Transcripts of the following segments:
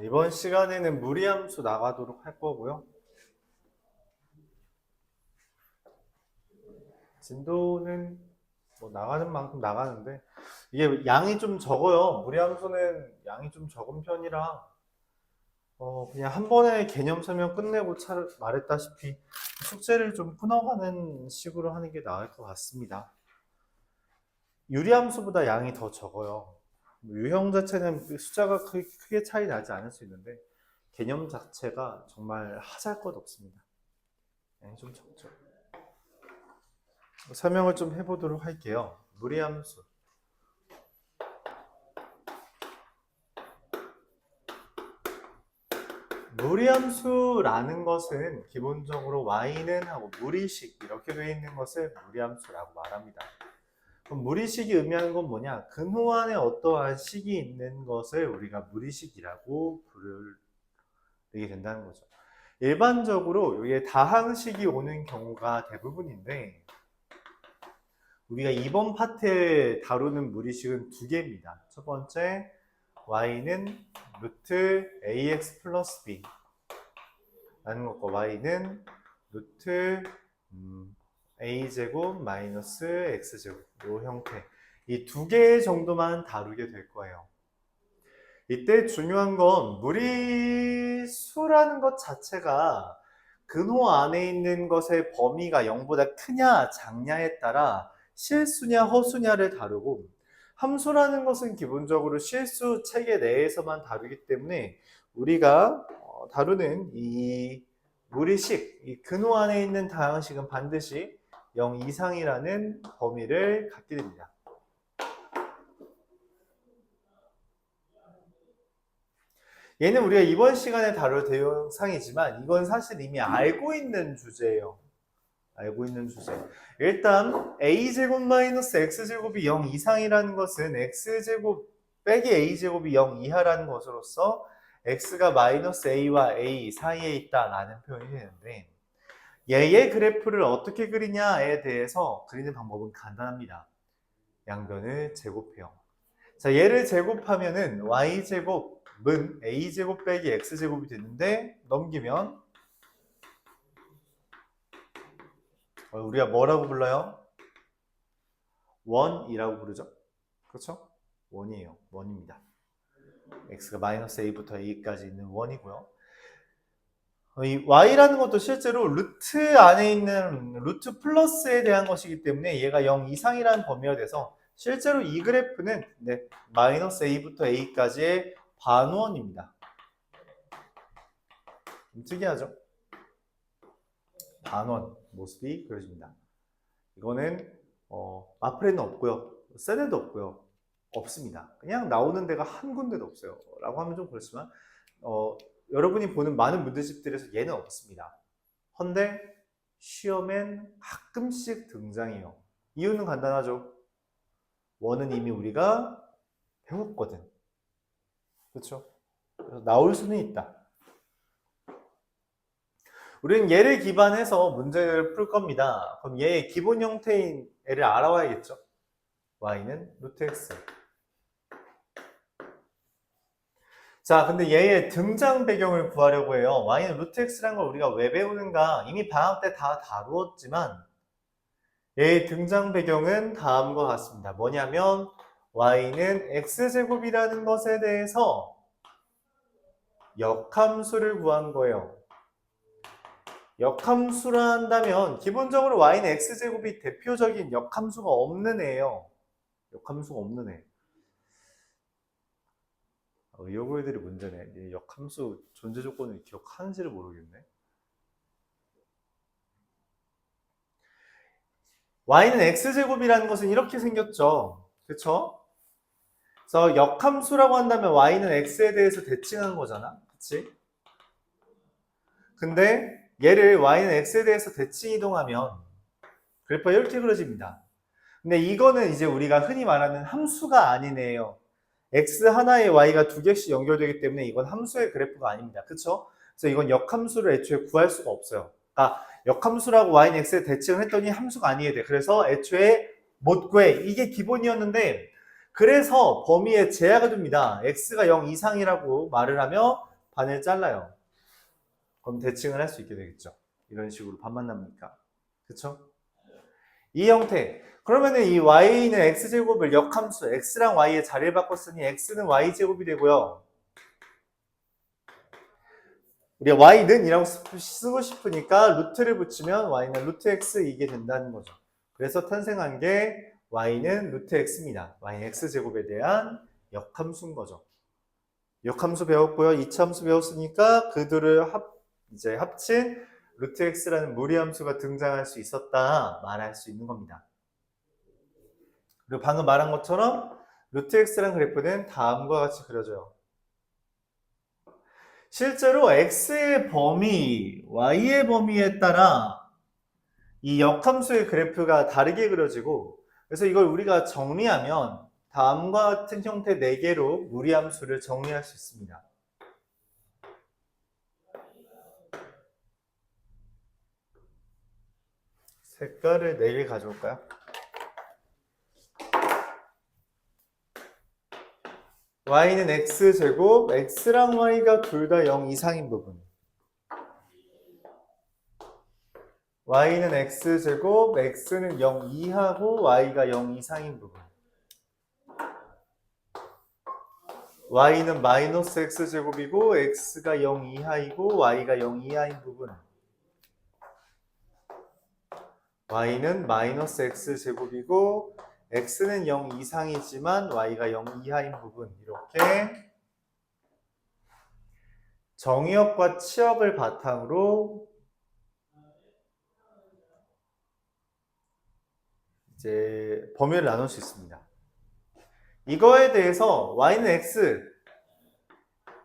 이번 시간에는 무리함수 나가도록 할 거고요. 진도는 뭐 나가는 만큼 나가는데 이게 양이 좀 적어요. 무리함수는 양이 좀 적은 편이라 그냥 한 번에 개념 설명 끝내고 말했다시피 숙제를 좀 끊어가는 식으로 하는 게 나을 것 같습니다. 유리함수보다 양이 더 적어요. 유형 자체는 숫자가 크게 차이 나지 않을 수 있는데 개념 자체가 정말 하잘 것 없습니다. 양이 좀 적죠. 설명을 좀 해보도록 할게요. 무리함수. 무리함수라는 것은 기본적으로 y는 하고 무리식 이렇게 되어 있는 것을 무리함수라고 말합니다. 그럼 무리식이 의미하는 건 뭐냐? 근호 안에 어떠한 식이 있는 것을 우리가 무리식이라고 부르게 된다는 거죠. 일반적으로 이게 다항식이 오는 경우가 대부분인데 우리가 이번 파트에 다루는 무리식은 두 개입니다. 첫 번째, y는 루트 ax 플러스 b 라는 것과 y는 루트 a제곱 마이너스 x제곱 이 형태, 이 두 개 정도만 다루게 될 거예요. 이때 중요한 건 무리수라는 것 자체가 근호 안에 있는 것의 범위가 0보다 크냐 작냐에 따라 실수냐 허수냐를 다루고, 함수라는 것은 기본적으로 실수 체계 내에서만 다루기 때문에 우리가 다루는 이 무리식, 이 근호 안에 있는 다항식은 반드시 0 이상이라는 범위를 갖게 됩니다. 얘는 우리가 이번 시간에 다룰 대상이지만 이건 사실 이미 알고 있는 주제예요. 알고 있는 주제. 일단 a제곱 마이너스 x제곱이 0 이상이라는 것은 x제곱 빼기 a제곱이 0 이하라는 것으로서 x가 마이너스 a와 a 사이에 있다라는 표현이 되는데, 얘의 그래프를 어떻게 그리냐에 대해서 그리는 방법은 간단합니다. 양변을 제곱해요. 자, 얘를 제곱하면은 y제곱은 a제곱 빼기 x제곱이 되는데, 넘기면 우리가 뭐라고 불러요? 원이라고 부르죠? 그렇죠? 원이에요. 원입니다. x가 마이너스 a부터 a까지 있는 원이고요. 이 y라는 것도 실제로 루트 안에 있는 루트 플러스에 대한 것이기 때문에 얘가 0 이상이라는 범위가 돼서 실제로 이 그래프는 마이너스 a부터 a까지의 반원입니다. 좀 특이하죠? 반원 모습이 그려집니다. 이거는 마프레는 없고요, 세레도 없고요, 없습니다. 그냥 나오는 데가 한 군데도 없어요 라고 하면 좀 그렇지만 여러분이 보는 많은 문제집들에서 얘는 없습니다. 헌데 시험엔 가끔씩 등장해요. 이유는 간단하죠. 원은 이미 우리가 배웠거든. 그렇죠? 그래서 나올 수는 있다. 우리는 얘를 기반해서 문제를 풀 겁니다. 그럼 얘의 기본 형태인 애를 알아와야겠죠. y는 루트 x. 자, 근데 얘의 등장 배경을 구하려고 해요. y는 루트 x라는 걸 우리가 왜 배우는가? 이미 방학 때 다 다루었지만 얘의 등장 배경은 다음과 같습니다. 뭐냐면 y는 x제곱이라는 것에 대해서 역함수를 구한 거예요. 역함수라 한다면 기본적으로 y는 x제곱이 대표적인 역함수가 없는 애예요. 역함수가 없는 애. 의역어 애들이 문제네. 역함수 존재 조건을 기억하는지를 모르겠네. y는 x제곱이라는 것은 이렇게 생겼죠. 그쵸? 그래서 역함수라고 한다면 y는 x에 대해서 대칭한 거잖아. 그치? 근데 얘를 y는 x에 대해서 대칭 이동하면 그래프가 이렇게 그려집니다. 근데 이거는 이제 우리가 흔히 말하는 함수가 아니네요. x 하나에 y가 두 개씩 연결되기 때문에 이건 함수의 그래프가 아닙니다. 그쵸? 그래서 이건 역함수를 애초에 구할 수가 없어요. 그러니까 역함수라고 y는 x에 대칭을 했더니 함수가 아니게 돼. 그래서 애초에 못 구해. 이게 기본이었는데 그래서 범위에 제약을 둡니다. x가 0 이상이라고 말을 하며 반을 잘라요. 그럼 대칭을 할 수 있게 되겠죠. 이런 식으로 반만 남으니까. 그쵸? 이 형태. 그러면은 이 y는 x제곱을 역함수 x랑 y의 자리를 바꿨으니 x는 y제곱이 되고요. 우리가 y는 이라고 쓰고 싶으니까 루트를 붙이면 y는 루트 x 이게 된다는 거죠. 그래서 탄생한 게 y는 루트 x입니다. y는 x제곱에 대한 역함수인 거죠. 역함수 배웠고요. 이차함수 배웠으니까 그 둘을 이제 합친 루트 x라는 무리함수가 등장할 수 있었다 말할 수 있는 겁니다. 그리고 방금 말한 것처럼 루트 x라는 그래프는 다음과 같이 그려져요. 실제로 x의 범위, y의 범위에 따라 이 역함수의 그래프가 다르게 그려지고, 그래서 이걸 우리가 정리하면 다음과 같은 형태 4개로 무리함수를 정리할 수 있습니다. 색깔을 4개 가져올까요? y는 x제곱, x랑 y가 둘 다 0 이상인 부분. y는 x제곱, x는 0 이하고 y가 0 이상인 부분. y는 마이너스 x제곱이고 x가 0 이하이고 y가 0 이하인 부분. y는 마이너스 x제곱이고 x는 0 이상이지만 y가 0 이하인 부분. 이렇게 정의역과 치역을 바탕으로 이제 범위를 나눌 수 있습니다. 이거에 대해서 y는 x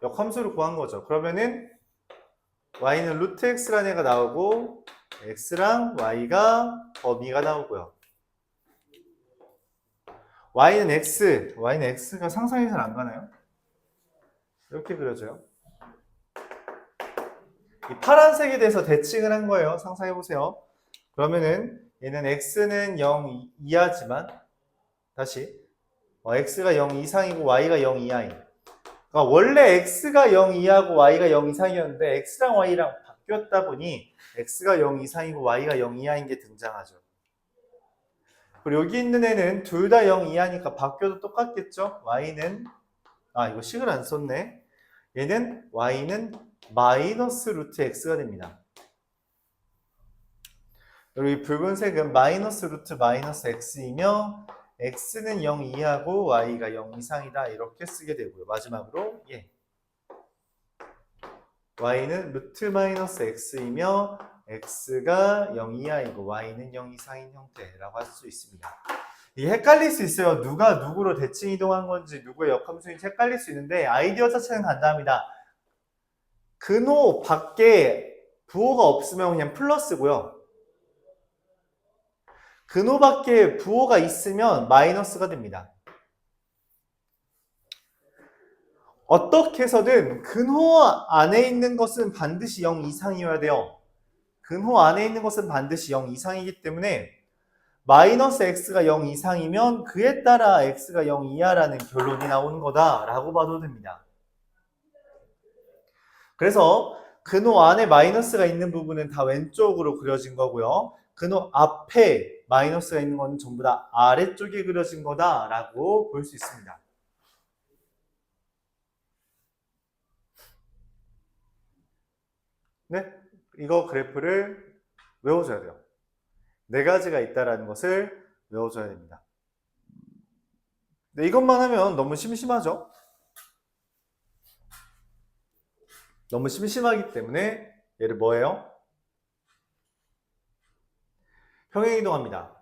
역함수를 구한 거죠. 그러면은 y는 루트 x라는 애가 나오고 x랑 y가 범위가 나오고요. y는 x가 상상이 잘 안 가나요? 이렇게 그려져요. 이 파란색에 대해서 대칭을 한 거예요. 상상해 보세요. 그러면은 얘는 x는 0 이하지만 다시 x가 0 이상이고 y가 0 이하인. 그러니까 원래 x가 0 이하고 y가 0 이상이었는데 x랑 y랑 바뀌었다 보니 x가 0 이상이고 y가 0 이하인 게 등장하죠. 그리고 여기 있는 애는 둘 다 0 이하니까 바뀌어도 똑같겠죠? y는 이거 식을 안 썼네. 얘는 y는 마이너스 루트 x가 됩니다. 그리고 이 붉은색은 마이너스 루트 마이너스 x이며 x는 0 이하고 y가 0 이상이다 이렇게 쓰게 되고요. 마지막으로 y는 루트 마이너스 x이며 x가 0 이하이고 y는 0 이상인 형태라고 할 수 있습니다. 이 헷갈릴 수 있어요. 누가 누구로 대칭 이동한 건지 누구의 역함수인지 헷갈릴 수 있는데 아이디어 자체는 간단합니다. 근호 밖에 부호가 없으면 그냥 플러스고요. 근호 밖에 부호가 있으면 마이너스가 됩니다. 어떻게 해서든 근호 안에 있는 것은 반드시 0 이상이어야 돼요. 근호 안에 있는 것은 반드시 0 이상이기 때문에 마이너스 x가 0 이상이면 그에 따라 x가 0 이하라는 결론이 나오는 거다라고 봐도 됩니다. 그래서 근호 안에 마이너스가 있는 부분은 다 왼쪽으로 그려진 거고요. 근호 앞에 마이너스가 있는 건 전부 다 아래쪽에 그려진 거다라고 볼 수 있습니다. 네, 이거 그래프를 외워줘야 돼요. 4가지가 있다라는 것을 외워줘야 됩니다. 네, 이것만 하면 너무 심심하죠? 너무 심심하기 때문에 얘를 뭐예요? 평행이동합니다.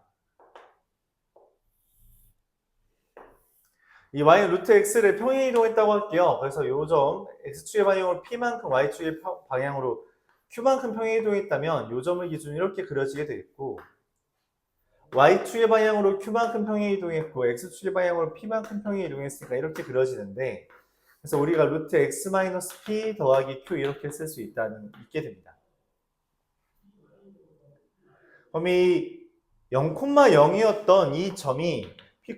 이 y는 루트 x를 평행이동했다고 할게요. 그래서 요 점 x축의 방향으로 p만큼 y축의 방향으로 q만큼 평행이동했다면 요 점을 기준으로 이렇게 그려지게 되겠고 y축의 방향으로 q만큼 평행이동했고 x축의 방향으로 p만큼 평행이동했으니까 이렇게 그려지는데 그래서 우리가 루트 x-p 더하기 q 이렇게 쓸 수 있게 됩니다. 그럼 이 0,0이었던 이 점이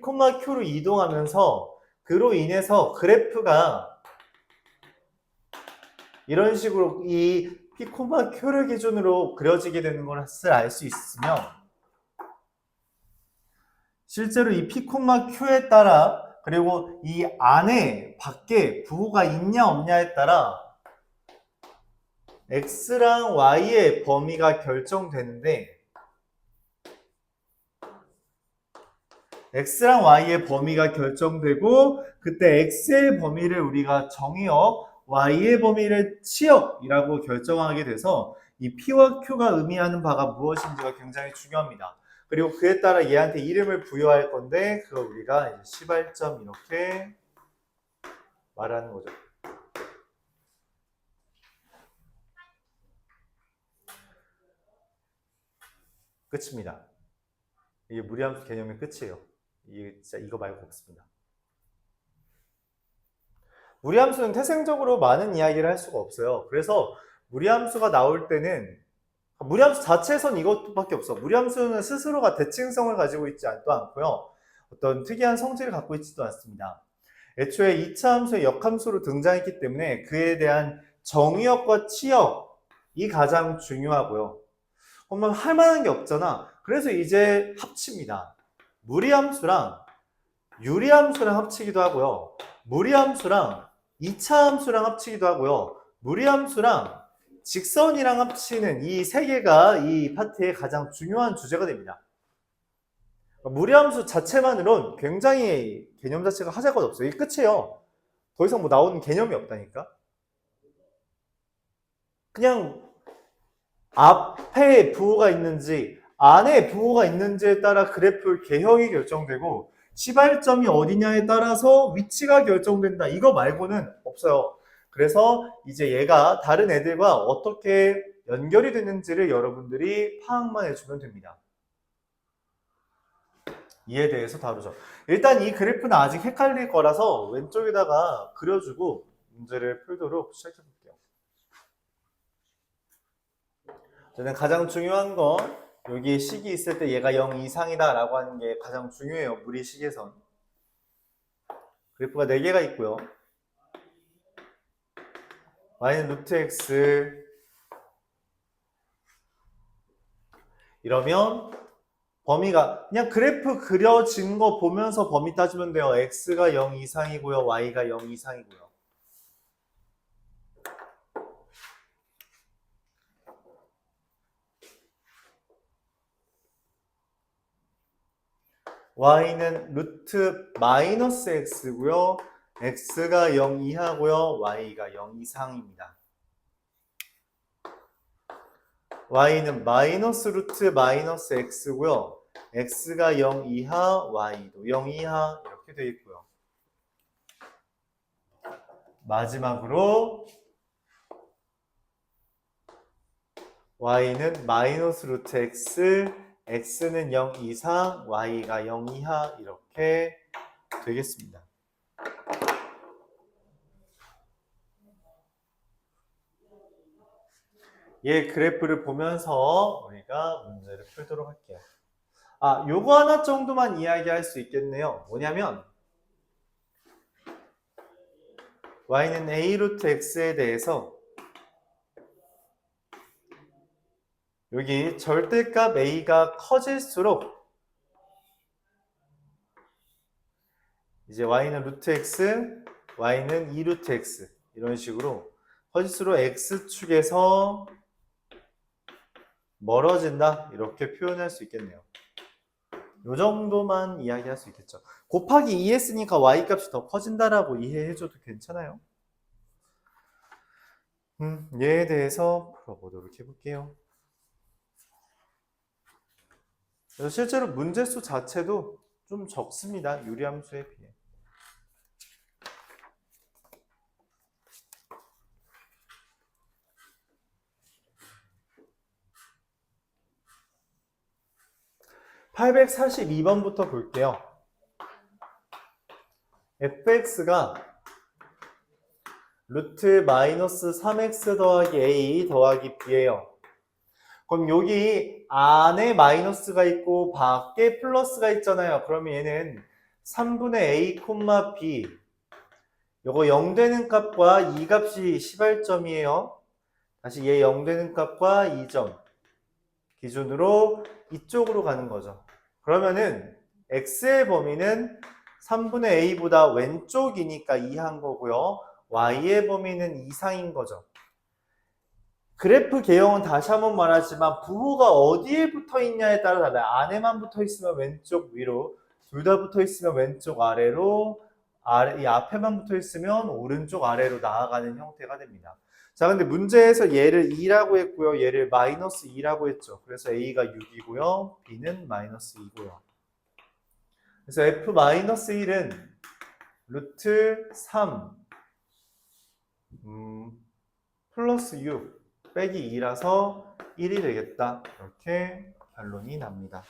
P, Q로 이동하면서 그로 인해서 그래프가 이런 식으로 이 P, Q를 기준으로 그려지게 되는 것을 알 수 있으면 실제로 이 P, Q에 따라 그리고 이 안에 밖에 부호가 있냐 없냐에 따라 X랑 Y의 범위가 결정되는데 X랑 Y의 범위가 결정되고 그때 X의 범위를 우리가 정의역, Y의 범위를 치역이라고 결정하게 돼서 이 P와 Q가 의미하는 바가 무엇인지가 굉장히 중요합니다. 그리고 그에 따라 얘한테 이름을 부여할 건데 그걸 우리가 이제 시발점 이렇게 말하는 거죠. 끝입니다. 이게 무리함수 개념의 끝이에요. 이게 진짜 이거 말고 없습니다. 무리함수는 태생적으로 많은 이야기를 할 수가 없어요. 그래서 무리함수가 나올 때는 무리함수 자체에선 이것밖에 없어. 무리함수는 스스로가 대칭성을 가지고 있지 않고요. 어떤 특이한 성질을 갖고 있지도 않습니다. 애초에 2차 함수의 역함수로 등장했기 때문에 그에 대한 정의역과 치역이 가장 중요하고요. 그러면 할 만한 게 없잖아. 그래서 이제 합칩니다. 무리함수랑 유리함수랑 합치기도 하고요. 무리함수랑 2차 함수랑 합치기도 하고요. 무리함수랑 직선이랑 합치는 이 세 개가 이 파트의 가장 중요한 주제가 됩니다. 무리함수 자체만으론 굉장히 개념 자체가 하잘 것 없어요. 이게 끝이에요. 더 이상 뭐 나오는 개념이 없다니까. 그냥 앞에 부호가 있는지 안에 부호가 있는지에 따라 그래프 개형이 결정되고 시발점이 어디냐에 따라서 위치가 결정된다. 이거 말고는 없어요. 그래서 이제 얘가 다른 애들과 어떻게 연결이 되는지를 여러분들이 파악만 해주면 됩니다. 이에 대해서 다루죠. 일단 이 그래프는 아직 헷갈릴 거라서 왼쪽에다가 그려주고 문제를 풀도록 시작해 볼게요. 저는 가장 중요한 건 여기 식이 있을 때 얘가 0 이상이다 라고 하는 게 가장 중요해요. 무리식에선. 그래프가 4개가 있고요. y는 루트 x 이러면 범위가 그냥 그래프 그려진 거 보면서 범위 따지면 돼요. x가 0 이상이고요. y가 0 이상이고요. y는 루트 마이너스 x고요. x가 0 이하고요. y가 0 이상입니다. y는 마이너스 루트 마이너스 x고요. x가 0 이하, y도 0 이하 이렇게 되어 있고요. 마지막으로 y는 마이너스 루트 x, x는 0 이상, y가 0 이하 이렇게 되겠습니다. 얘 그래프를 보면서 우리가 문제를 풀도록 할게요. 요거 하나 정도만 이야기할 수 있겠네요. 뭐냐면 y는 a 루트 x에 대해서 여기 절대값 a가 커질수록 이제 y는 루트 x, y는 2 루트 x 이런 식으로 커질수록 x축에서 멀어진다 이렇게 표현할 수 있겠네요. 요 정도만 이야기할 수 있겠죠. 곱하기 2 했으니까 y값이 더 커진다라고 이해해줘도 괜찮아요. 얘에 대해서 풀어보도록 해볼게요. 실제로 문제수 자체도 좀 적습니다. 유리함수에 비해. (842번부터) 볼게요. fx가 루트 마이너스 3x 더하기 a 더하기 b예요. 그럼 여기 안에 마이너스가 있고 밖에 플러스가 있잖아요. 그러면 얘는 3분의 a, b 요거 0 되는 값과 이 값이 시발점이에요. 다시 얘 0 되는 값과 2점 기준으로 이쪽으로 가는 거죠. 그러면은 x의 범위는 3분의 a보다 왼쪽이니까 2한 거고요. y의 범위는 이상인 거죠. 그래프 개형은 다시 한번 말하지만 부호가 어디에 붙어 있냐에 따라 달라요. 안에만 붙어 있으면 왼쪽 위로, 둘 다 붙어 있으면 왼쪽 아래로, 이 앞에만 붙어 있으면 오른쪽 아래로 나아가는 형태가 됩니다. 자, 근데 문제에서 얘를 2라고 했고요. 얘를 마이너스 2라고 했죠. 그래서 a가 6이고요. b는 마이너스 2고요. 그래서 f-1은 루트 3 플러스 6 빼기 2라서 1이 되겠다. 이렇게 결론이 납니다.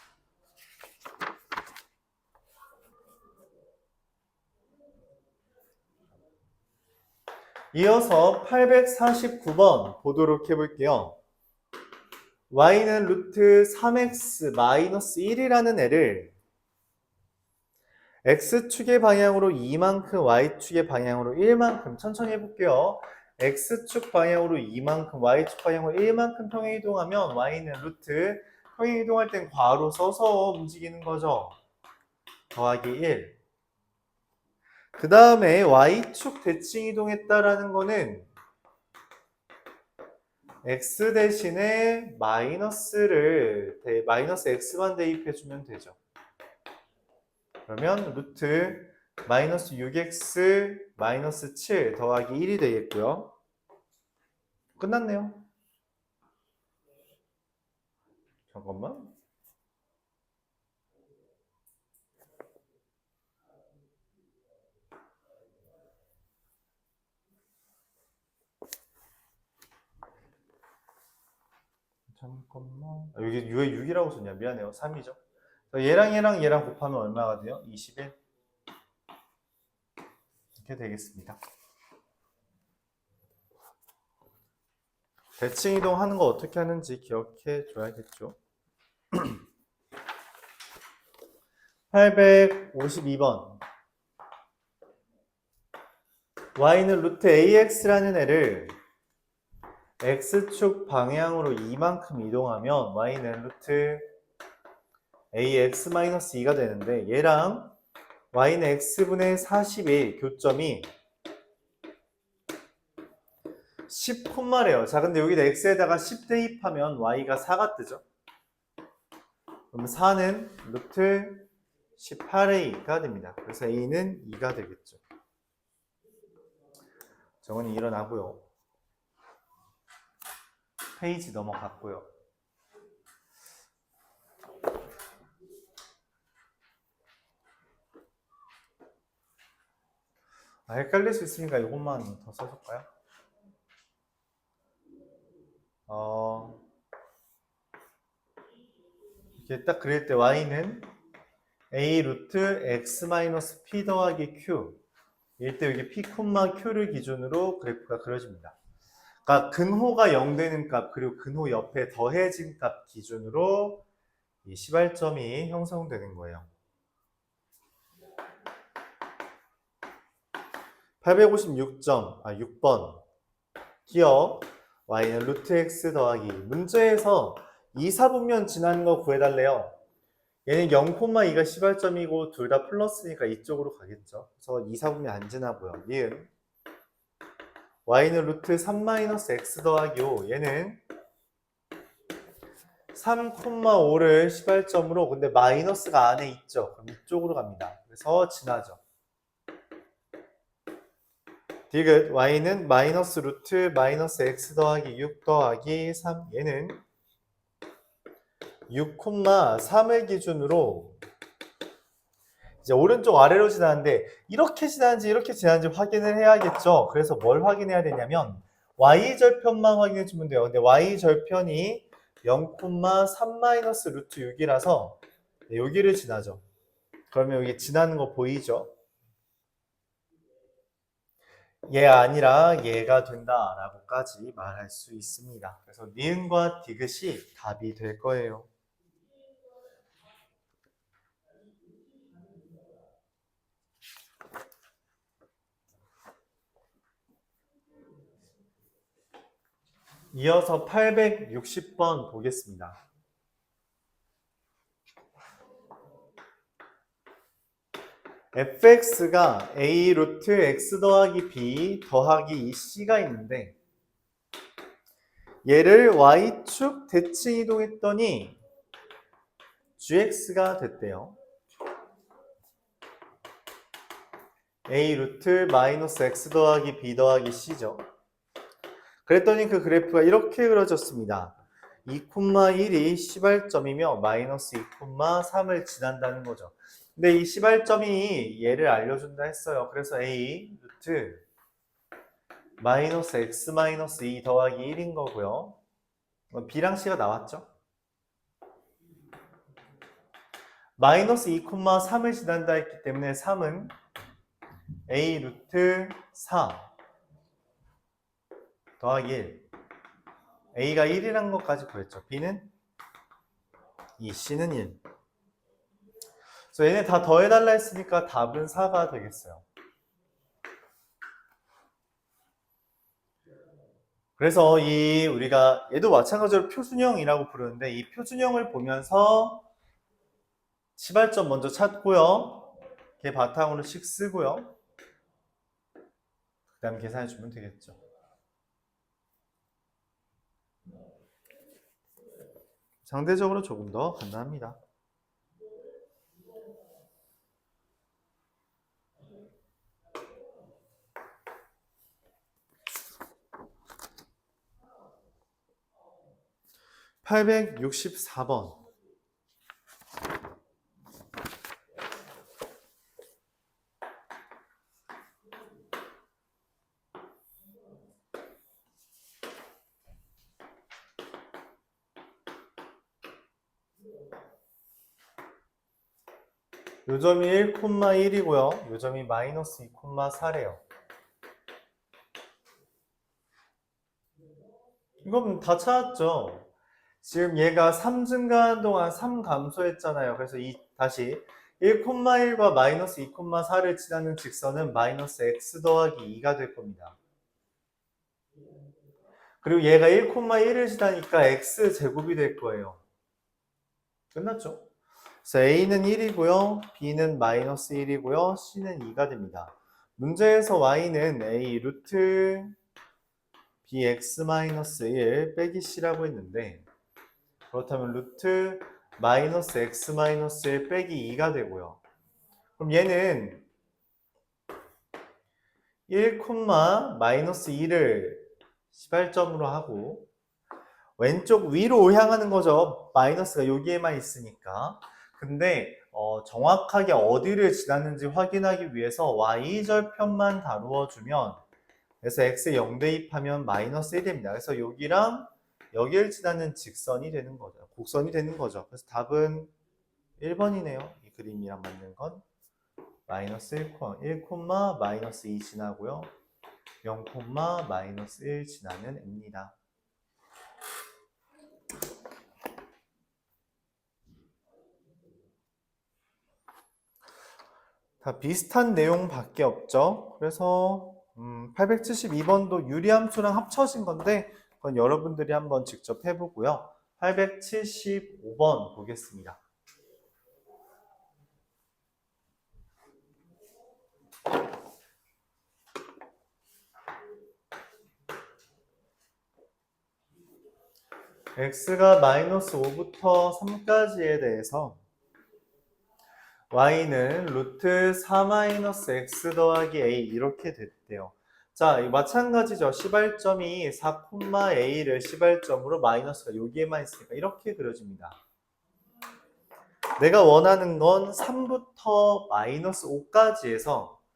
이어서 849번 보도록 해볼게요. y는 루트 3x 마이너스 1이라는 애를 x축의 방향으로 2만큼, y축의 방향으로 1만큼 천천히 해볼게요. x축 방향으로 2만큼, y축 방향으로 1만큼 평행 이동하면 y는 루트, 평행 이동할 땐 괄호 써서 움직이는 거죠. 더하기 1. 그 다음에 y축 대칭 이동했다라는 거는 x 대신에 마이너스 x만 대입해주면 되죠. 그러면 루트 마이너스 6x 마이너스 7 더하기 1이 되겠고요. 끝났네요. 잠깐만. 여기 왜 6이라고 썼냐? 미안해요. 3이죠. 얘랑 곱하면 얼마가 돼요? 21. 이렇게 되겠습니다. 대칭 이동하는 거 어떻게 하는지 기억해 줘야겠죠. 852번. y는 루트 ax라는 애를 x축 방향으로 2만큼 이동하면 y는 루트 ax-2가 되는데 얘랑 y는 x분의 41 교점이 10콤마래요. 자, 근데 여기다 x에다가 10 대입하면 y가 4가 뜨죠. 그럼 4는 루트 18a가 됩니다. 그래서 a는 2가 되겠죠. 정원이 일어나고요. 페이지 넘어갔고요. 헷갈릴 수 있으니까 이것만 더 써줄까요? 이렇게 딱 그릴 때 y는 a 루트 x 마이너스 p 더하기 q 일 때 여기 p, q를 기준으로 그래프가 그려집니다. 그러니까 근호가 0 되는 값 그리고 근호 옆에 더해진 값 기준으로 이 시발점이 형성되는 거예요. 6번 기억 y는 루트 x 더하기 문제에서 2사분면 지나는 거 구해달래요. 얘는 0,2가 시발점이고 둘 다 플러스니까 이쪽으로 가겠죠. 그래서 2사분면 안 지나고요. 니은 y는 루트 3-x 더하기 5 얘는 3,5를 시발점으로 근데 마이너스가 안에 있죠. 그럼 이쪽으로 갑니다. 그래서 지나죠. 디귿 y는 마이너스 루트 마이너스 x 더하기 6 더하기 3 얘는 6,3을 기준으로 이제 오른쪽 아래로 지나는데 이렇게 지나는지 이렇게 지나는지 확인을 해야겠죠. 그래서 뭘 확인해야 되냐면 y절편만 확인해 주면 돼요. 근데 y절편이 0,3 루트 6이라서 여기를 지나죠. 그러면 여기 지나는 거 보이죠? 얘가 아니라 얘가 된다라고까지 말할 수 있습니다. 그래서 니은과 디귿이 답이 될 거예요. 이어서 860번 보겠습니다. fx가 a 루트 x 더하기 b 더하기 2c가 있는데 얘를 y축 대칭 이동했더니 gx가 됐대요. a 루트 마이너스 x 더하기 b 더하기 c죠. 그랬더니 그 그래프가 이렇게 그려졌습니다. 2,1이 시발점이며 마이너스 2,3을 지난다는 거죠. 근데 이 시발점이 얘를 알려준다 했어요. 그래서 a 루트 마이너스 x 마이너스 2 더하기 1인 거고요. b랑 c가 나왔죠. 마이너스 2,3을 지난다 했기 때문에 3은 a 루트 4 더하기 1. a가 1이란 것까지 구했죠. b는 2, c는 1. 그래서 얘네 다 더해달라 했으니까 답은 4가 되겠어요. 그래서 우리가 얘도 마찬가지로 표준형이라고 부르는데 이 표준형을 보면서 시발점 먼저 찾고요. 걔 바탕으로 식 쓰고요. 그 다음 계산해 주면 되겠죠. 상대적으로 조금 더 간단합니다. (864번) 요점이 1,1이고요. 요점이 마이너스 2,4래요. 이건 다 찾았죠. 지금 얘가 3 증가한 동안 3 감소했잖아요. 그래서 다시 1,1과 마이너스 2,4를 지나는 직선은 마이너스 x 더하기 2가 될 겁니다. 그리고 얘가 1,1을 지나니까 x 제곱이 될 거예요. 끝났죠? 그래서 a는 1이고요. b는 마이너스 1이고요. c는 2가 됩니다. 문제에서 y는 a 루트 bx-1 빼기 c라고 했는데 그렇다면 루트 마이너스 x-1 빼기 2가 되고요. 그럼 얘는 1, 마이너스 2를 시발점으로 하고 왼쪽 위로 향하는 거죠. 마이너스가 여기에만 있으니까. 근데 정확하게 어디를 지났는지 확인하기 위해서 y절편만 다루어주면 그래서 x에 0 대입하면 마이너스 1입니다. 그래서 여기랑 여기를 지나는 직선이 되는 거죠. 곡선이 되는 거죠. 그래서 답은 1번이네요. 이 그림이랑 맞는 건 마이너스 1, 마이너스 2 지나고요. 0, 마이너스 1 지나는 입니다. 다 비슷한 내용밖에 없죠. 그래서 872번도 유리함수랑 합쳐진 건데 그건 여러분들이 한번 직접 해보고요. 875번 보겠습니다. x가 마이너스 5부터 3까지에 대해서 y는 루트 4-x 더하기 a 이렇게 됐대요. 자, 마찬가지죠. 시발점이 4,a를 시발점으로 마이너스가 여기에만 있으니까 이렇게 그려집니다. 내가 원하는 건 3부터 마이너스 5까지 해서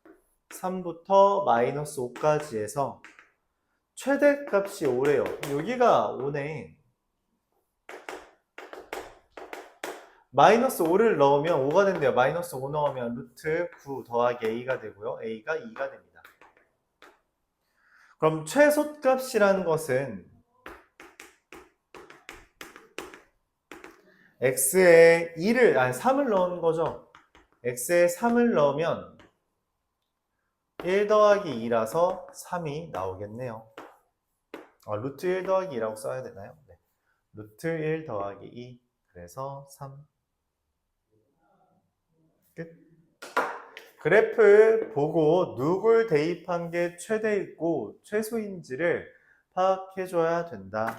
최대값이 5래요. 여기가 5네. 마이너스 5를 넣으면 5가 된대요. 마이너스 5 넣으면 루트 9 더하기 a가 되고요. a가 2가 됩니다. 그럼 최소값이라는 것은 x에 3을 넣는 거죠. x에 3을 넣으면 1 더하기 2라서 3이 나오겠네요. 루트 1 더하기 2라고 써야 되나요? 네. 루트 1 더하기 2. 그래서 3. 끝. 그래프 보고 누굴 대입한 게 최대이고 최소인지를 파악해줘야 된다.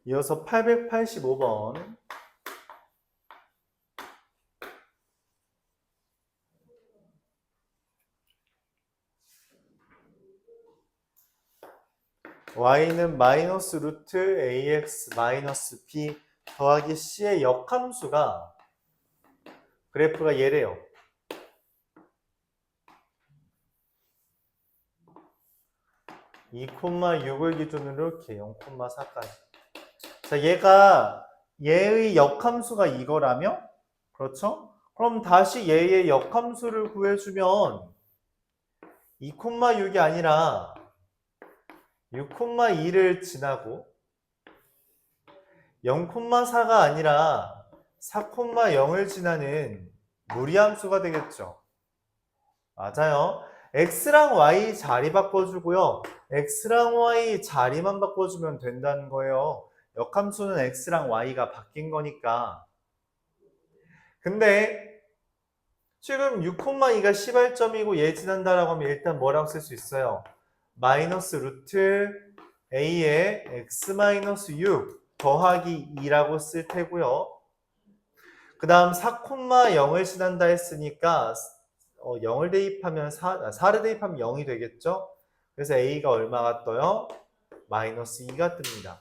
이어서 885번. y는 마이너스 루트 ax 마이너스 b 더하기 c의 역함수가 그래프가 얘래요. (2, 6을 기준으로 이렇게 0,4까지. 자, 얘의 역함수가 이거라며? 그렇죠? 그럼 다시 얘의 역함수를 구해주면 2,6이 아니라 6,2를 지나고 0,4가 아니라 4,0을 지나는 무리함수가 되겠죠. 맞아요. x랑 y 자리 바꿔주고요. x랑 y 자리만 바꿔주면 된다는 거예요. 역함수는 x랑 y가 바뀐 거니까. 근데 지금 6,2가 시발점이고 얘 지난다라고 하면 일단 뭐라고 쓸 수 있어요? 마이너스 루트 a의 x 마이너스 6 더하기 2라고 쓸 테고요. 그 다음 4,0을 지난다 했으니까 0을 대입하면 4를 대입하면 0이 되겠죠? 그래서 a가 얼마가 떠요? 마이너스 2가 뜹니다.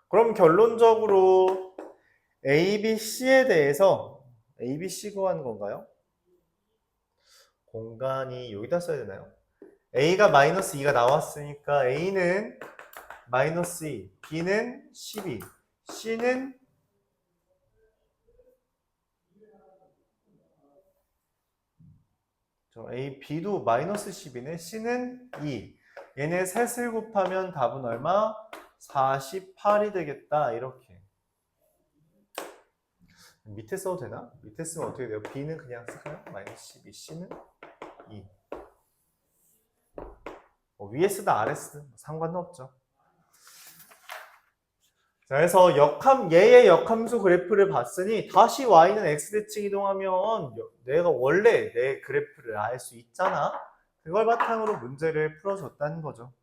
그럼 결론적으로 A, B, C에 대해서 A, B, C 구하는 건가요? 공간이 여기다 써야 되나요? A가 마이너스 2가 나왔으니까 A는 마이너스 2, B는 12, C는 A, B도 마이너스 12네. C는 2. 얘네 셋을 곱하면 답은 얼마? 48이 되겠다. 이렇게. 밑에 써도 되나? 밑에 쓰면 어떻게 돼요? B는 그냥 쓸까요? 마이너스 12, C는 2. 위에 쓰든 아래 쓰든 상관은 없죠. 자, 그래서 얘의 역함수 그래프를 봤으니 다시 y는 x대칭 이동하면 내가 원래 내 그래프를 알 수 있잖아. 그걸 바탕으로 문제를 풀어줬다는 거죠.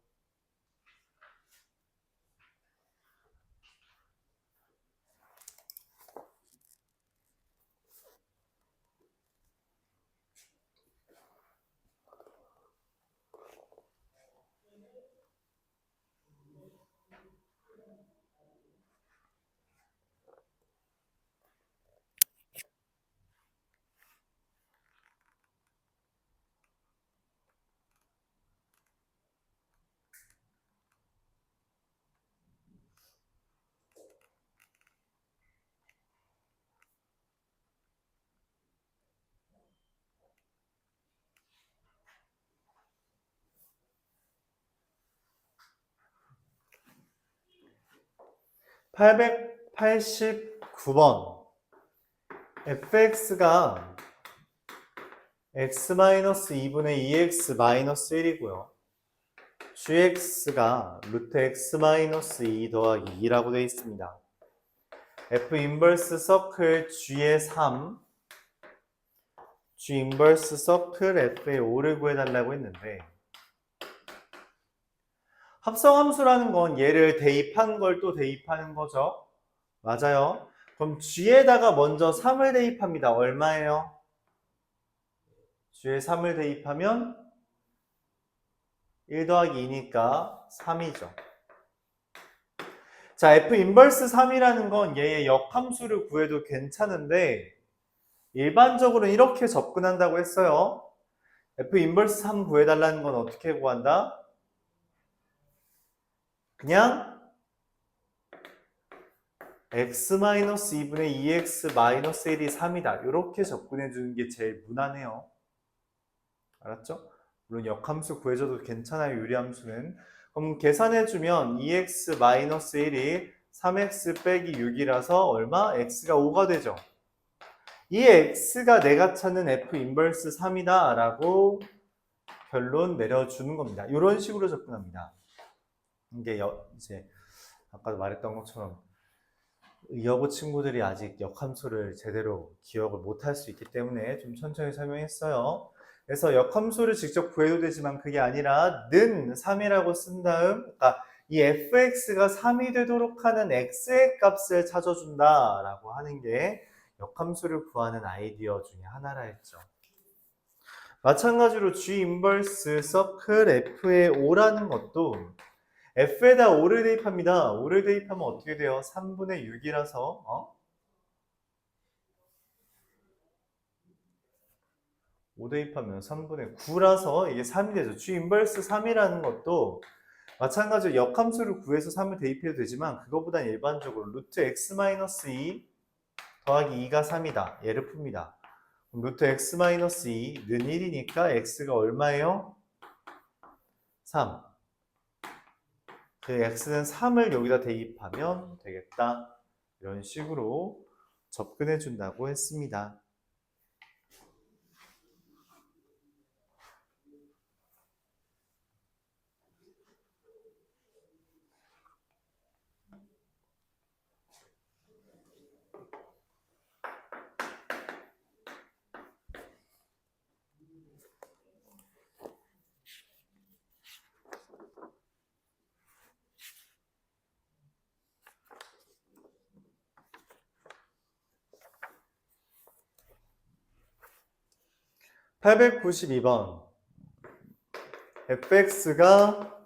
(889번) fx가 x-2분의 2x-1이고요. gx가 루트 x-2 더하기 2라고 되어 있습니다. f 인버스 서클 g의 3, g 인버스 서클 f의 5를 구해달라고 했는데 합성함수라는 건 얘를 대입한 걸 또 대입하는 거죠. 맞아요. 그럼 g에다가 먼저 3을 대입합니다. 얼마예요? g에 3을 대입하면 1 더하기 2니까 3이죠. 자, f 인버스 3이라는 건 얘의 역함수를 구해도 괜찮은데 일반적으로는 이렇게 접근한다고 했어요. f 인버스 3 구해달라는 건 어떻게 구한다? 그냥 x-2분의 2x-1이 3이다. 이렇게 접근해 주는 게 제일 무난해요. 알았죠? 물론 역함수 구해줘도 괜찮아요. 유리함수는. 그럼 계산해주면 2x-1이 3x 빼기 6이라서 얼마? x가 5가 되죠. 이 x가 내가 찾는 f 인버스 3이다 라고 결론 내려주는 겁니다. 이런 식으로 접근합니다. 이게 이제 아까도 말했던 것처럼 여고 친구들이 아직 역함수를 제대로 기억을 못할 수 있기 때문에 좀 천천히 설명했어요. 그래서 역함수를 직접 구해도 되지만 그게 아니라 는 3이라고 쓴 다음, 그러니까 이 fx가 3이 되도록 하는 x의 값을 찾아준다 라고 하는 게 역함수를 구하는 아이디어 중에 하나라 했죠. 마찬가지로 G 인버스 서클 F의 5라는 것도 F에다 5를 대입합니다. 5를 대입하면 어떻게 돼요? 3분의 6이라서 5 대입하면 3분의 9라서 이게 3이 되죠. G 인버스 3이라는 것도 마찬가지로 역함수를 구해서 3을 대입해도 되지만 그거보단 일반적으로 루트 x-2 더하기 2가 3이다. 얘를 풉니다. 루트 x-2는 1이니까 x가 얼마예요? 3. 그 x는 3을 여기다 대입하면 되겠다. 이런 식으로 접근해 준다고 했습니다. (892번) fx가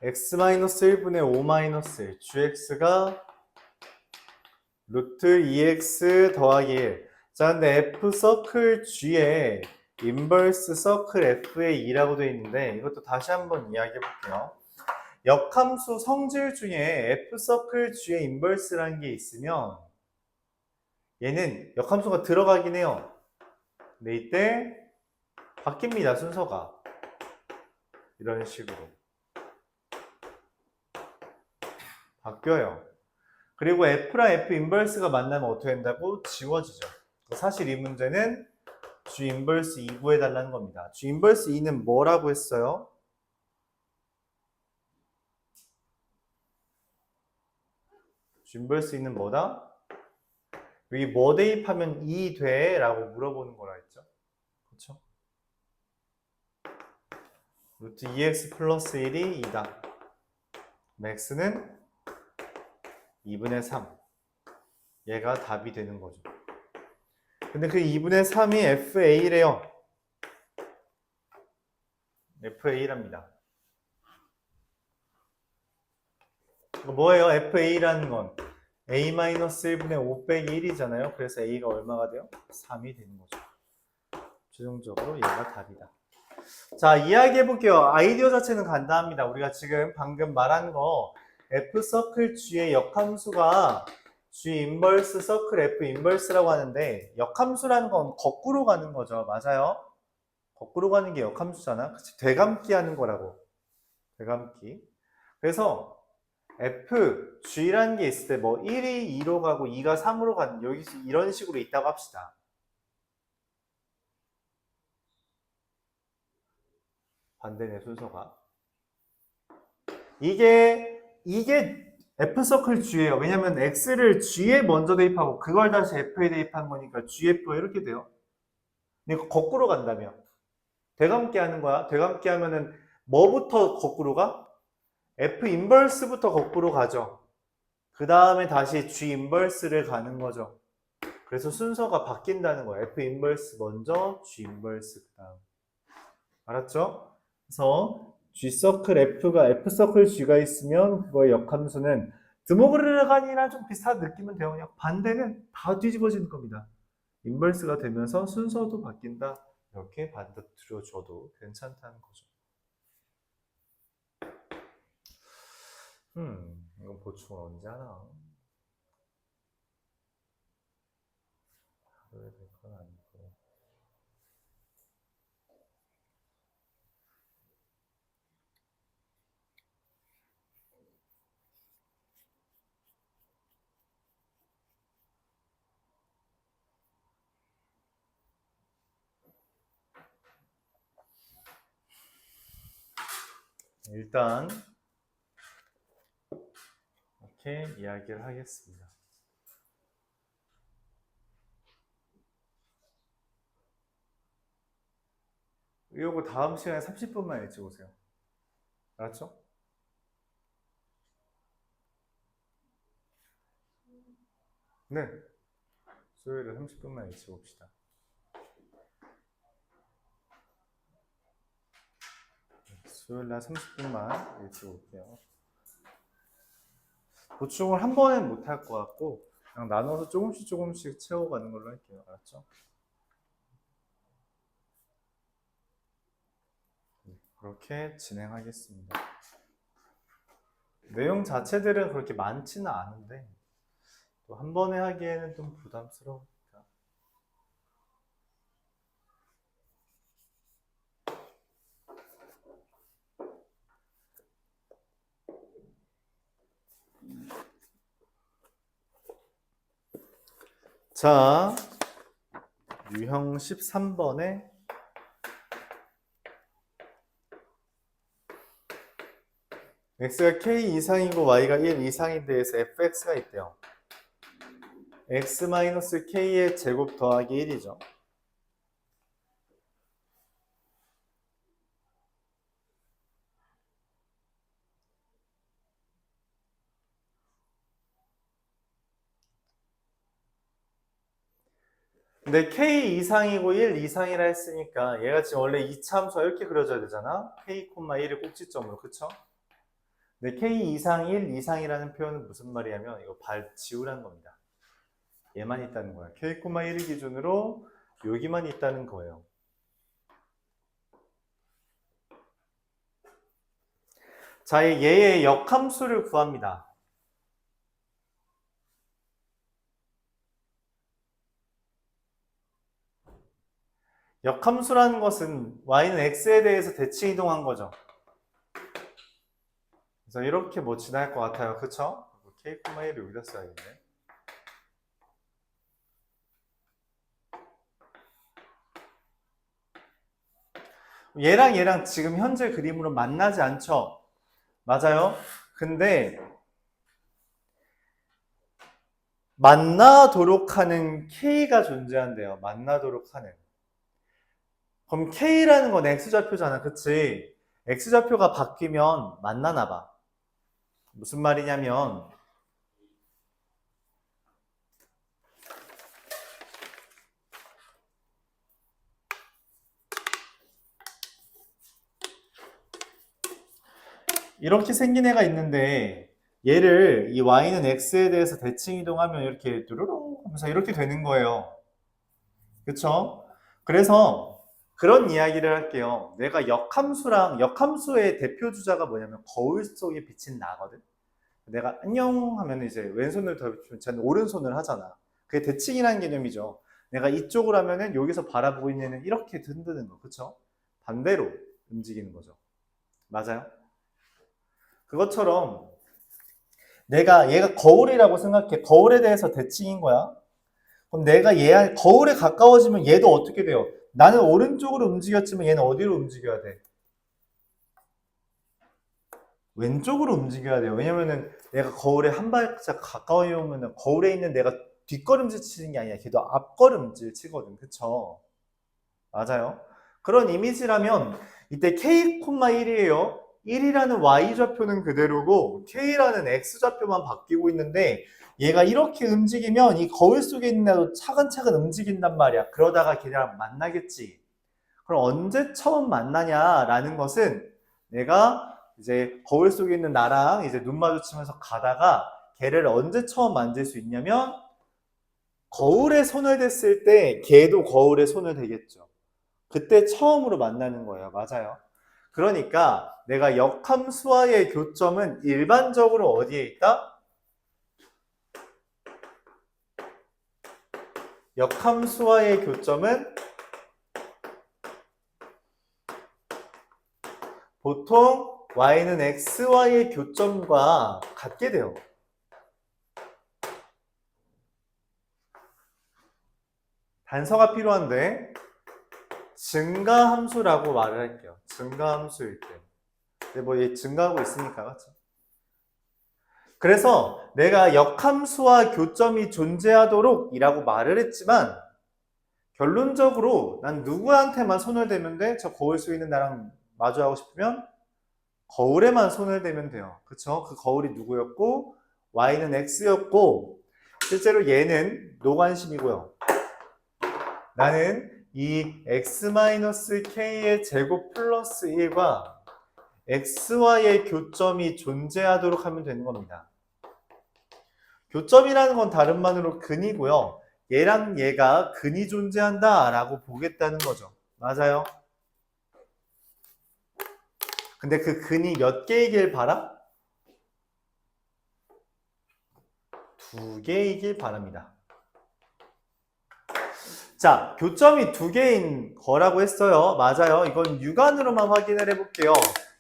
x-1분의 5-1, gx가 루트 2x 더하기 1. 자, 근데 f 서클 g에 인버스 서클 f의 2라고 되어 있는데 이것도 다시 한번 이야기해 볼게요. 역함수 성질 중에 f 서클 g의 인버스라는 게 있으면 얘는 역함수가 들어가긴 해요. 근데 이때 바뀝니다, 순서가. 이런 식으로 바뀌어요. 그리고 F랑 F 인버스가 만나면 어떻게 된다고? 지워지죠. 사실 이 문제는 G 인버스 2 구해달라는 겁니다. G 인버스 2는 뭐라고 했어요? G 인버스 2는 뭐다? 여기 뭐 대입하면 2 돼? 라고 물어보는 거라 했죠. 그렇죠? 루트 2x 플러스 1이 2다. x는 2분의 3. 얘가 답이 되는 거죠. 근데 그 2분의 3이 FA래요. FA랍니다. 뭐예요? FA라는 건 A-1분의 5 빼기 1이잖아요. 그래서 A가 얼마가 돼요? 3이 되는 거죠. 최종적으로 얘가 답이다. 자, 이야기해 볼게요. 아이디어 자체는 간단합니다. 우리가 지금 방금 말한 거 F 서클 G의 역함수가 G 인버스 서클 F 인버스라고 하는데 역함수라는 건 거꾸로 가는 거죠. 맞아요? 거꾸로 가는 게 역함수잖아. 그치? 되감기 하는 거라고. 되감기. 그래서 F, G라는 게 있을 때 뭐 1이 2로 가고 2가 3으로 가는 여기 이런 식으로 있다고 합시다. 반대네 순서가. 이게 F서클 G예요. 왜냐면 X를 G에 먼저 대입하고 그걸 다시 F에 대입한 거니까 GF가 이렇게 돼요. 근데 거꾸로 간다며. 되감기 하는 거야. 되감기 하면은 뭐부터 거꾸로 가? F 인버스부터 거꾸로 가죠. 그 다음에 다시 G 인버스를 가는 거죠. 그래서 순서가 바뀐다는 거예요. F 인버스 먼저, G 인버스 그 다음. 알았죠? 그래서 G 서클 F가 F 서클 G가 있으면 그거의 역함수는 드모그르간이랑 좀 비슷한 느낌은 돼요. 그냥 반대는 다 뒤집어지는 겁니다. 인버스가 되면서 순서도 바뀐다. 이렇게 받아들여줘도 괜찮다는 거죠. 이건 보충을 언제 하나? 소요될 건 아니고. 일단 이렇게 이야기를 하겠습니다. 이거 다음 시간에 30분만 일찍 오세요. 알았죠? 네. 수요일에 30분만 일찍 옵시다. 수요일날 30분만 일찍 올게요. 보충을 한 번에 못 할 것 같고 그냥 나눠서 조금씩 채워가는 걸로 할게요. 알았죠? 그렇게 진행하겠습니다. 내용 자체들은 그렇게 많지는 않은데 또 한 번에 하기에는 좀 부담스러우니까. 자, 유형 13번에 x가 k 이상이고 y가 1 이상인 데에서 fx가 있대요. x-k의 제곱 더하기 1이죠. 근데 k 이상이고 1 이상이라 했으니까 얘가 지금 원래 이차함수가 이렇게 그려져야 되잖아. k, 1을 꼭지점으로. 그쵸? 근데 k 이상 1 이상이라는 표현은 무슨 말이냐면 이거 발 지우라는 겁니다. 얘만 있다는 거야. k, 1을 기준으로 여기만 있다는 거예요. 자, 얘의 역함수를 구합니다. 역함수라는 것은 y는 x에 대해서 대칭 이동한 거죠. 그래서 이렇게 뭐 지날 것 같아요. 그쵸? k, 1을 여기다 써야겠네. 얘랑 지금 현재 그림으로 만나지 않죠? 맞아요? 근데 만나도록 하는 k가 존재한대요. 만나도록 하는. 그럼 k라는 건 x좌표잖아. 그치? x좌표가 바뀌면 만나나 봐. 무슨 말이냐면 이렇게 생긴 애가 있는데 얘를 이 y는 x에 대해서 대칭 이동하면 이렇게 뚜루룩 하면서 이렇게 되는 거예요. 그쵸? 그래서 그런 이야기를 할게요. 내가 역함수의 대표 주자가 뭐냐면 거울 속에 비친 나거든. 내가 안녕 하면 이제 왼손을 더 쟤는 오른손을 하잖아. 그게 대칭이라는 개념이죠. 내가 이쪽을 하면은 여기서 바라보고 있는 애는 이렇게 흔드는 거. 그쵸? 반대로 움직이는 거죠. 맞아요? 그것처럼 얘가 거울이라고 생각해. 거울에 대해서 대칭인 거야. 그럼 내가 거울에 가까워지면 얘도 어떻게 돼요? 나는 오른쪽으로 움직였지만 얘는 어디로 움직여야 돼? 왼쪽으로 움직여야 돼요. 왜냐면은 내가 거울에 한 발짝 가까이 오면은 거울에 있는 내가 뒷걸음질 치는 게 아니라 걔도 앞걸음질 치거든. 그쵸? 맞아요. 그런 이미지라면 이때 k,1이에요. 1이라는 y좌표는 그대로고 k라는 x좌표만 바뀌고 있는데 얘가 이렇게 움직이면 이 거울 속에 있는 애도 차근차근 움직인단 말이야. 그러다가 걔랑 만나겠지. 그럼 언제 처음 만나냐라는 것은 내가 이제 거울 속에 있는 나랑 이제 눈 마주치면서 가다가 걔를 언제 처음 만질 수 있냐면 거울에 손을 댔을 때 걔도 거울에 손을 대겠죠. 그때 처음으로 만나는 거예요. 맞아요. 그러니까 내가 역함수와의 교점은 일반적으로 어디에 있다? 역함수와의 교점은 보통 y는 xy의 교점과 같게 돼요. 단서가 필요한데 증가함수라고 말을 할게요. 증가함수일 때. 근데 뭐 얘 증가하고 있으니까, 맞죠? 그래서 내가 역함수와 교점이 존재하도록 이라고 말을 했지만 결론적으로 난 누구한테만 손을 대면 돼? 저 거울 속에 있는 나랑 마주하고 싶으면 거울에만 손을 대면 돼요. 그쵸? 그 거울이 누구였고 y는 x였고 실제로 얘는 노관심이고요. 나는 이 x-k의 제곱 플러스 1과 xy의 교점이 존재하도록 하면 되는 겁니다. 교점이라는 건 다른 말로 근이고요. 얘랑 얘가 근이 존재한다 라고 보겠다는 거죠. 맞아요? 근데 그 근이 몇 개이길 바라? 2개이길 바랍니다. 자, 교점이 2개인 거라고 했어요. 맞아요. 이건 육안으로만 확인을 해볼게요.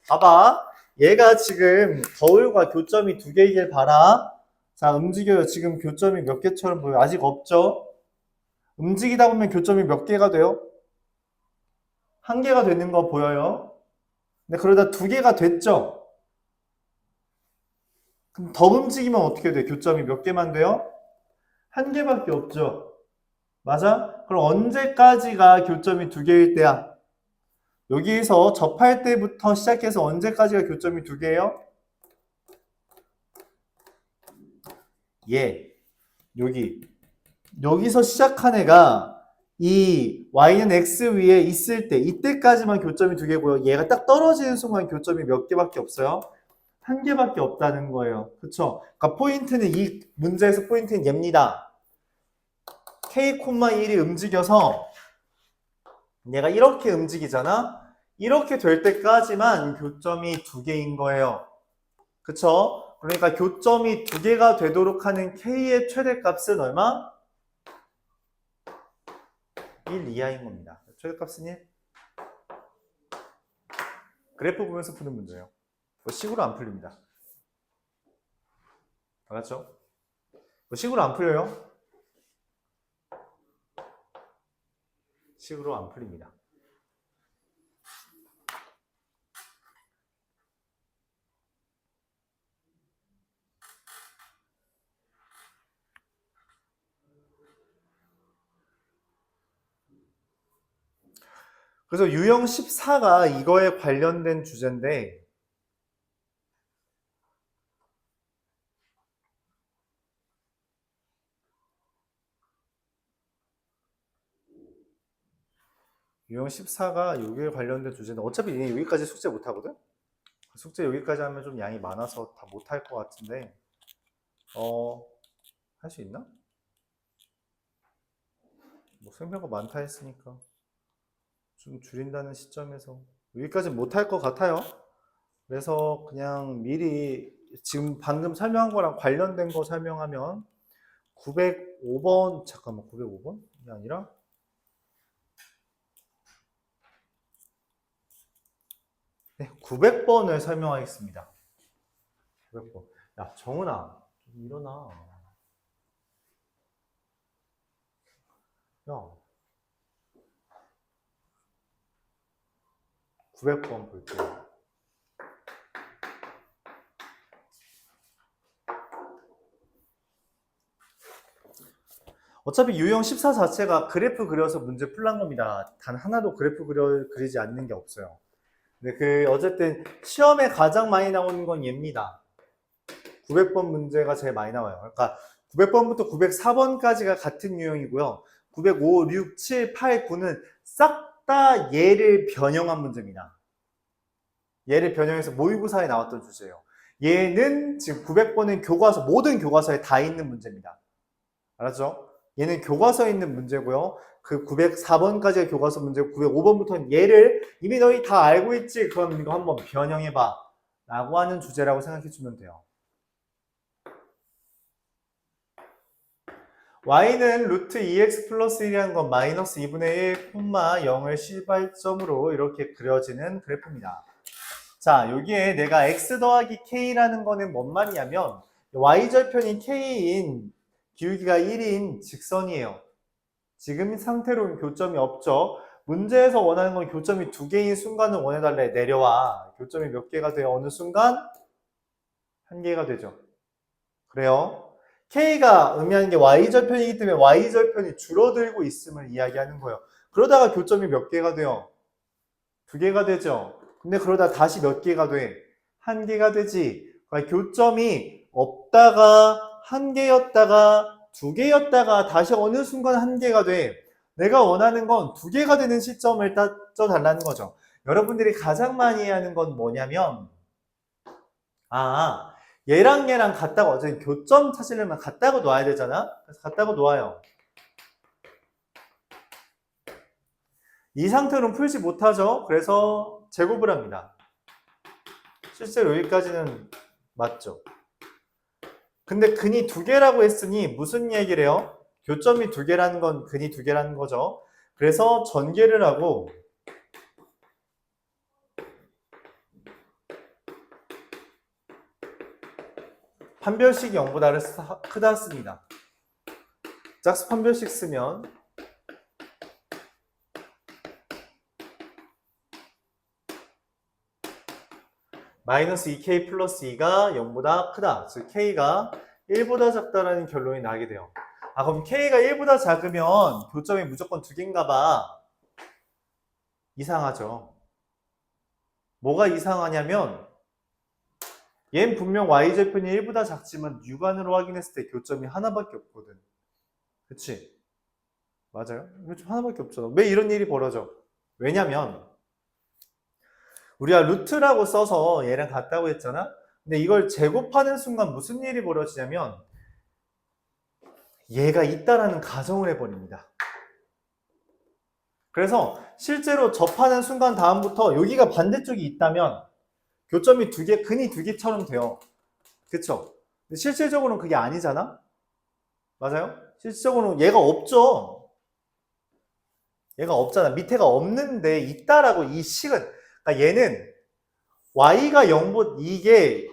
봐봐. 얘가 지금 거울과 교점이 2개이길 바라. 자, 움직여요. 지금 교점이 몇 개처럼 보여요? 아직 없죠? 움직이다 보면 교점이 몇 개가 돼요? 1개가 되는 거 보여요? 근데 그러다 2개가 됐죠? 그럼 더 움직이면 어떻게 돼? 교점이 몇 개만 돼요? 1개밖에 없죠? 맞아? 그럼 언제까지가 교점이 2개일 때야? 여기서 접할 때부터 시작해서 언제까지가 교점이 2개예요? 예. 여기서 시작한 애가 이 y는 x 위에 있을 때 이때까지만 교점이 2개고요. 얘가 딱 떨어지는 순간 교점이 몇 개밖에 없어요? 1개밖에 없다는 거예요. 그쵸? 그러니까 포인트는 이 문제에서 포인트는 얘입니다. k,1이 움직여서 얘가 이렇게 움직이잖아? 이렇게 될 때까지만 교점이 2개인 거예요. 그쵸? 그러니까 교점이 2개가 되도록 하는 k의 최대값은 얼마? 1 이하인 겁니다. 최대값은 1. 그래프 보면서 푸는 문제예요. 뭐 식으로 안 풀립니다. 알았죠? 뭐 식으로 안 풀려요? 식으로 안 풀립니다. 그래서 유형 14가 이거에 관련된 주제인데 유형 14가 여기에 관련된 주제인데 어차피 얘 여기까지 숙제 못하거든? 숙제 여기까지 하면 좀 양이 많아서 다 못할 것 같은데 할 수 있나? 뭐 생명가 많다 했으니까 좀 줄인다는 시점에서 여기까지 못할 것 같아요. 그래서 그냥 미리 지금 방금 설명한 거랑 관련된 거 설명하면 905번 잠깐만 905번이 아니라 네, 900번을 설명하겠습니다. 900번. 야 정은아 좀 일어나. 야 900번 볼게요. 어차피 유형 14 자체가 그래프 그려서 문제 풀란 겁니다. 단 하나도 그래프 그리지 않는 게 없어요. 근데 어쨌든 시험에 가장 많이 나오는 건 얘입니다. 900번 문제가 제일 많이 나와요. 그러니까 900번부터 904번까지가 같은 유형이고요. 905, 6, 7, 8, 9는 싹 다 얘를 변형한 문제입니다. 얘를 변형해서 모의고사에 나왔던 주제예요. 얘는 지금 900번은 교과서, 모든 교과서에 다 있는 문제입니다. 알았죠? 얘는 교과서에 있는 문제고요. 그 904번까지가 교과서 문제고 905번부터는 얘를 이미 너희 다 알고 있지? 그럼 이거 한번 변형해봐 라고 하는 주제라고 생각해 주면 돼요. y는 루트 2x 플러스 1이라는 건 마이너스 2분의 1, 0을 시발점으로 이렇게 그려지는 그래프입니다. 자, 여기에 내가 x 더하기 k라는 거는 뭔 말이냐면 y절편이 k인 기울기가 1인 직선이에요. 지금 상태로는 교점이 없죠. 문제에서 원하는 건 교점이 2개인 순간을 원해달래. 내려와. 교점이 몇 개가 돼요? 어느 순간? 1개가 되죠. 그래요. K가 의미하는 게 Y절편이기 때문에 Y절편이 줄어들고 있음을 이야기하는 거예요. 그러다가 교점이 몇 개가 돼요? 2개가 되죠. 근데 그러다 다시 몇 개가 돼? 1개가 되지. 그러니까 교점이 없다가 1개였다가 2개였다가 다시 어느 순간 1개가 돼. 내가 원하는 건 2개가 되는 시점을 따져달라는 거죠. 여러분들이 가장 많이 하는 건 뭐냐면 얘랑 얘랑 같다고 어차피 교점 찾으려면 같다고 놔야 되잖아. 그래서 같다고 놓아요. 이 상태로는 풀지 못하죠. 그래서 제곱을 합니다. 실제로 여기까지는 맞죠. 근데 근이 2개라고 했으니 무슨 얘기를 해요? 교점이 2개라는 건 근이 2개라는 거죠. 그래서 전개를 하고 판별식이 0보다 크다 씁니다. 짝수 판별식 쓰면 마이너스 2k 플러스 2가 0보다 크다. 즉 k가 1보다 작다라는 결론이 나게 돼요. 그럼 k가 1보다 작으면 교점이 무조건 2개인가 봐. 이상하죠. 뭐가 이상하냐면 얘는 분명 y절편이 1보다 작지만 육안으로 확인했을 때 교점이 하나밖에 없거든. 그치? 맞아요? 교점 하나밖에 없잖아. 왜 이런 일이 벌어져? 왜냐면 우리가 루트라고 써서 얘랑 같다고 했잖아? 근데 이걸 제곱하는 순간 무슨 일이 벌어지냐면 얘가 있다라는 가정을 해버립니다. 그래서 실제로 접하는 순간 다음부터 여기가 반대쪽이 있다면 교점이 2개, 근이 2개처럼 돼요. 그쵸? 근데 실질적으로는 그게 아니잖아? 맞아요? 실질적으로는 얘가 없죠. 얘가 없잖아. 밑에가 없는데 있다라고 이 식은, 그러니까 얘는 y가 0보다 이게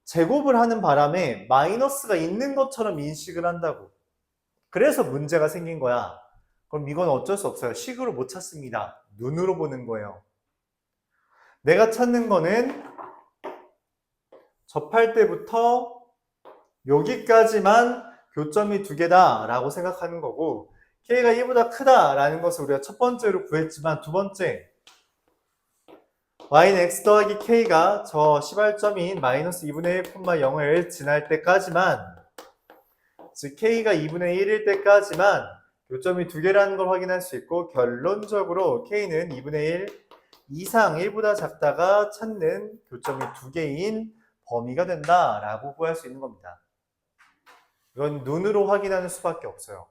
제곱을 하는 바람에 마이너스가 있는 것처럼 인식을 한다고. 그래서 문제가 생긴 거야. 그럼 이건 어쩔 수 없어요. 식으로 못 찾습니다. 눈으로 보는 거예요. 내가 찾는 거는 접할 때부터 여기까지만 교점이 2개다 라고 생각하는 거고 k가 1보다 크다 라는 것을 우리가 첫 번째로 구했지만 두 번째 y는 x 더하기 k가 저 시발점인 마이너스 2분의 1, 0을 지날 때까지만 즉 k가 2분의 1일 때까지만 교점이 2개라는 걸 확인할 수 있고 결론적으로 k는 2분의 1 이상 1보다 작다가 찾는 교점이 2개인 범위가 된다라고 구할 수 있는 겁니다. 이건 눈으로 확인하는 수밖에 없어요.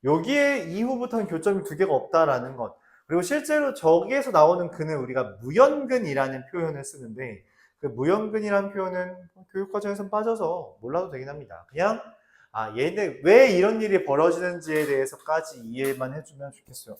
여기에 이후부터는 교점이 2개가 없다라는 것. 그리고 실제로 저기에서 나오는 근은 우리가 무연근이라는 표현을 쓰는데 그 무연근이라는 표현은 교육과정에서 빠져서 몰라도 되긴 합니다. 그냥 얘네 왜 이런 일이 벌어지는지에 대해서까지 이해만 해주면 좋겠어요.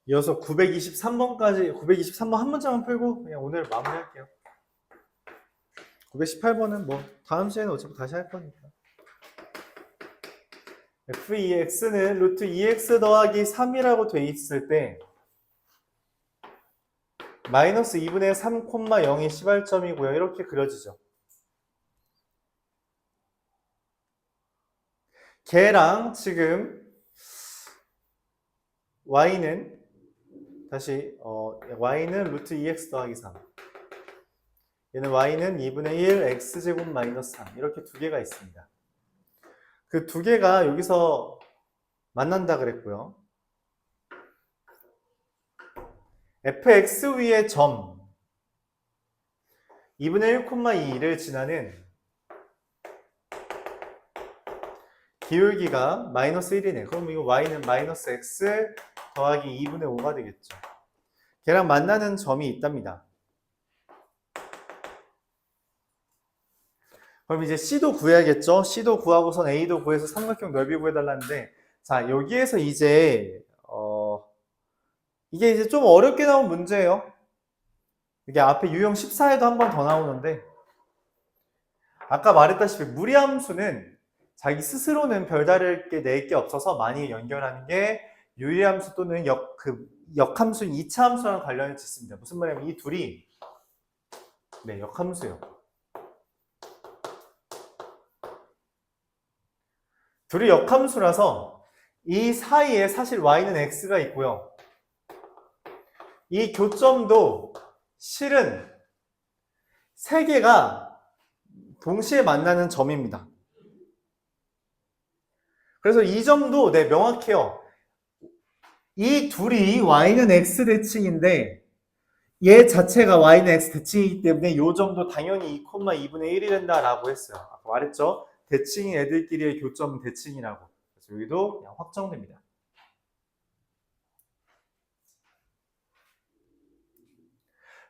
이어서 923번까지 923번 한 문장만 풀고 그냥 오늘 마무리할게요. 918번은 뭐 다음 시간에 어차피 다시 할 거니까. f2x는 루트 2x 더하기 3이라고 돼 있을 때 마이너스 2분의 3, 0이 시발점이고요. 이렇게 그려지죠. 걔랑 지금 y는 다시 y는 루트 2x 더하기 3. 얘는 y는 2분의 1 x제곱 마이너스 3. 이렇게 두 개가 있습니다. 그 두 개가 여기서 만난다 그랬고요. fx 위의 점 2분의 1,2를 지나는 기울기가 마이너스 1이네. 그럼 이거 y는 마이너스 x 더하기 2분의 5가 되겠죠. 걔랑 만나는 점이 있답니다. 그럼 이제 C도 구해야겠죠? C도 구하고선 A도 구해서 삼각형 넓이 구해달라는데, 자, 여기에서 이제, 이게 이제 좀 어렵게 나온 문제예요. 이게 앞에 유형 14에도 한 번 더 나오는데, 아까 말했다시피 무리함수는 자기 스스로는 별다를 게 낼 게 없어서 많이 연결하는 게 유리함수 또는 역함수인 2차 함수랑 관련을 짓습니다. 무슨 말이냐면 이 둘이, 네, 역함수예요. 둘이 역함수라서 이 사이에 사실 y는 x가 있고요. 이 교점도 실은 세 개가 동시에 만나는 점입니다. 그래서 이 점도 네, 명확해요. 이 둘이 y는 x 대칭인데 얘 자체가 y는 x 대칭이기 때문에 이 점도 당연히 2,2분의 1이 된다라고 했어요. 아까 말했죠? 대칭인 애들끼리의 교점은 대칭이라고. 그래서 여기도 그냥 확정됩니다.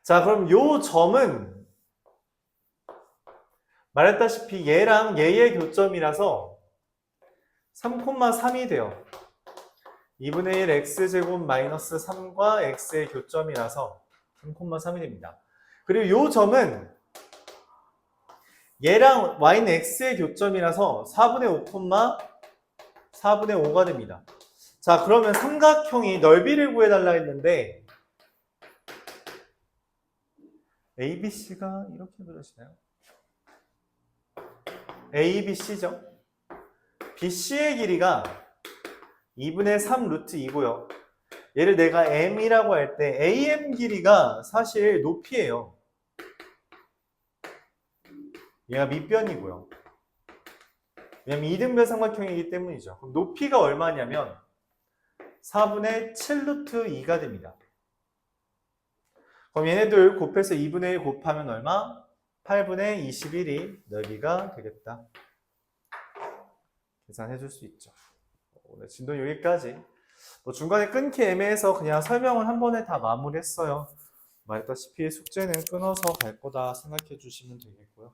자, 그럼 요 점은 말했다시피 얘랑 얘의 교점이라서 3,3이 돼요. 2분의 1 x제곱 마이너스 3과 x의 교점이라서 3,3이 됩니다. 그리고 요 점은 얘랑 y는 x의 교점이라서 4분의 5,4분의 5가 됩니다. 자, 그러면 삼각형이 넓이를 구해달라 했는데 ABC가 이렇게 그려지나요? ABC죠. BC의 길이가 2분의 3 루트 2고요. 얘를 내가 M이라고 할 때 AM 길이가 사실 높이예요. 얘가 밑변이고요. 왜냐면 이등변 삼각형이기 때문이죠. 그럼 높이가 얼마냐면 4분의 7 루트 2가 됩니다. 그럼 얘네들 곱해서 2분의 1 곱하면 얼마? 8분의 21이 넓이가 되겠다. 계산해 줄 수 있죠. 오늘 진도 여기까지. 중간에 끊기 애매해서 그냥 설명을 한 번에 다 마무리했어요. 말했다시피 숙제는 끊어서 갈 거다 생각해 주시면 되겠고요.